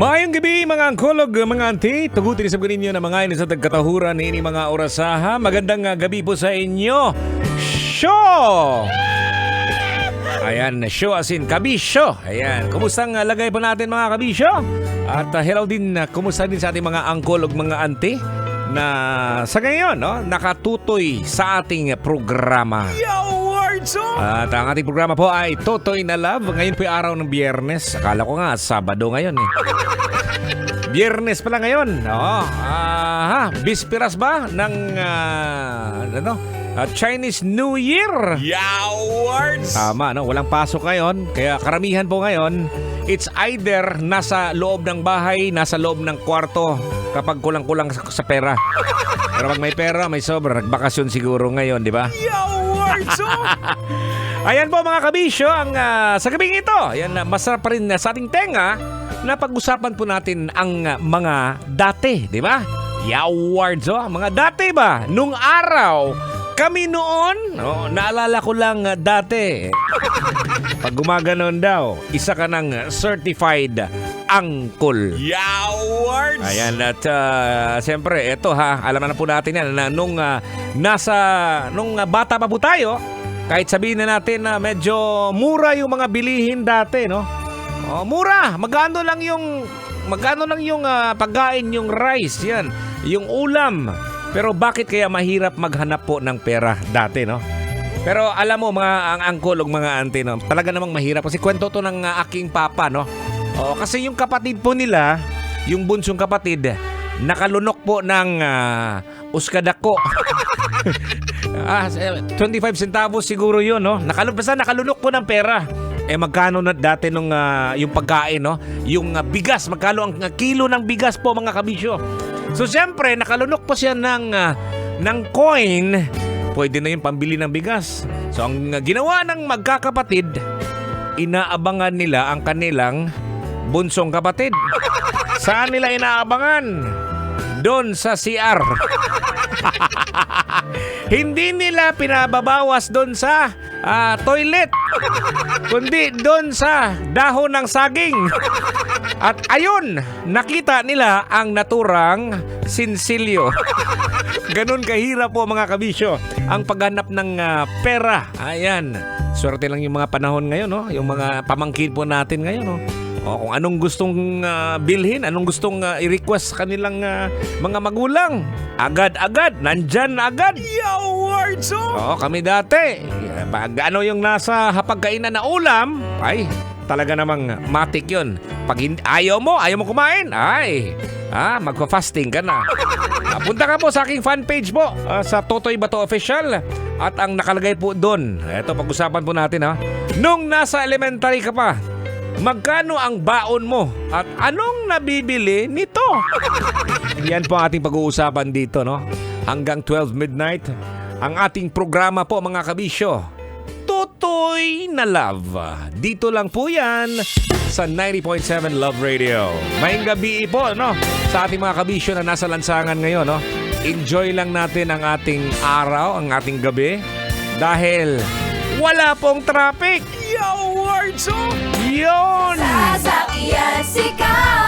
Maayong gabi mga angkolog, mga auntie. Tugutin sa ninyo na mga ini sa tagkatahuran ini mga orasaha. Magandang gabi po sa inyo. Show! Ayan, show as in kabisyo. Ayan, kumustang lagay po natin mga kabisyo? At hello din, kumusta din sa ating mga angkolog, mga auntie na sa ngayon, no, nakatutoy sa ating programa. At ang ating programa po ay Totoy na Love. Ngayon po ay araw ng Biyernes. Akala ko nga Sabado ngayon eh. Biyernes pala ngayon. Bispiras ba ng Chinese New Year? Yawards! Tama, no? Walang pasok ngayon. Kaya karamihan po ngayon, it's either nasa loob ng bahay, nasa loob ng kwarto kapag kulang-kulang sa pera. Pero pag may pera, may sobra. Nagbakasyon siguro ngayon, di ba? Ayan po mga kabisyo, sa gabing ito, ayan, masarap pa rin sa ating tenga na pag-usapan po natin ang mga dati, di ba? Yawards, mga dati ba? Nung araw, kami noon, naalala ko lang dati, pag gumaganon daw, isa ka ng certified uncle. Yawards! Ayan, at siyempre, eto alam na po natin yan na nung bata pa po tayo, kahit sabihin na natin na medyo mura yung mga bilihin dati, no? Mura, magkano lang yung pagkain, yung rice, yan, yung ulam. Pero bakit kaya mahirap maghanap po ng pera dati, no? Pero alam mo mga ang angkol o mga auntie, no, talaga namang mahirap kasi kwento to ng aking papa, no? Kasi yung kapatid po nila, yung bunsong kapatid, nakalunok po ng uskadako. 25 centavos siguro yun, no? Nakalunok po ng pera. Magkano na dati nung yung pagkain, no? Yung bigas, magkano ang kilo ng bigas po mga kabisyo. So siyempre, nakalunok po siya ng coin. Pwede na yung pambili ng bigas. So ang ginawa ng magkakapatid, inaabangan nila ang kanilang bunsong kapatid. Saan nila inaabangan? Doon sa CR. Hindi nila pinababawas doon sa toilet, kundi doon sa dahon ng saging. At ayun, nakita nila ang naturang sinsilyo. Ganun kahirap po mga kabisyo ang paghanap ng pera. Ayan, swerte lang yung mga panahon ngayon, no? Yung mga pamangkin po natin ngayon, no? Kung anong gustong bilhin, anong gustong i-request kanilang mga magulang, agad-agad, nandyan agad. Yawards! Kami dati, pag ano yung nasa hapagkainan na ulam, ay talaga namang matik yun. Pag ayaw mo kumain, ay magpa-fasting ka na. Punta ka po sa aking fan page po, sa Totoy Bato Official. At ang nakalagay po doon, eto pag-usapan po natin nung nasa elementary ka pa, magkano ang baon mo at anong nabibili nito? Yan po ang ating pag-uusapan dito, no? Hanggang 12 midnight, ang ating programa po mga kabisyo, Totoy na Love. Dito lang po yan sa 90.7 Love Radio. Maayong gabi po, no? Sa ating mga kabisyo na nasa lansangan ngayon, no? Enjoy lang natin ang ating araw, ang ating gabi, dahil wala pong traffic. Yawards! Yun! Sasakyan si Ka